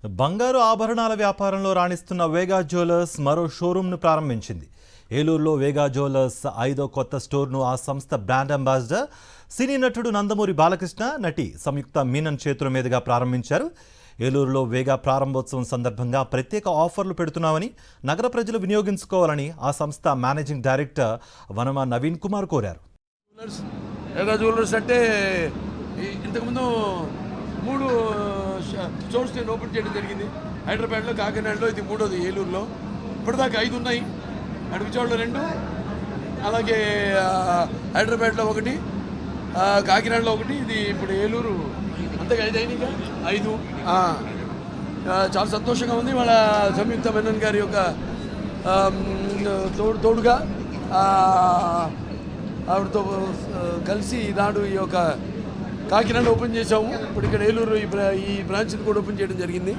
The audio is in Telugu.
బంగారు ఆభరణాల వ్యాపారంలో రాణిస్తున్న వేగా జ్యువెలర్స్ మరో షోరూమ్ను ప్రారంభించింది. ఏలూరులో వేగా జ్యువెలర్స్ 5వ కొత్త స్టోర్ను ఆ సంస్థ బ్రాండ్ అంబాసిడర్ సినీ నటుడు నందమూరి బాలకృష్ణ, నటి సంయుక్త మీనన్ చేతుల మీదుగా ప్రారంభించారు. ఏలూరులో వేగా ప్రారంభోత్సవం సందర్భంగా ప్రత్యేక ఆఫర్లు పెడుతున్నామని, నగర ప్రజలు వినియోగించుకోవాలని ఆ సంస్థ మేనేజింగ్ డైరెక్టర్ వనమా నవీన్ కుమార్ కోరారు. వేగా జ్యువెలర్స్ అంటే ఇంతకుముందు 3 స్టోర్స్ నేను ఓపెన్ చేయడం జరిగింది. హైదరాబాద్లో, కాకినాడలో, ఇది 3వది ఏలూరులో. ఇప్పటిదాకా 5 ఉన్నాయి. విజయవాడలో 2, అలాగే హైదరాబాద్లో 1, కాకినాడలో 1, ఇది ఇప్పుడు ఏలూరు. అంతగా 5 అయినాయిగా 5. చాలా సంతోషంగా ఉంది. వాళ్ళ సంయుక్త మేనన్ గారి యొక్క తోడుగా ఆవిడతో కలిసి ఈనాడు ఈ యొక్క కాకినాడ ఓపెన్ చేసాము. ఇప్పుడు ఇక్కడ ఏలూరు ఈ బ్రాంచ్ని కూడా ఓపెన్ చేయడం జరిగింది.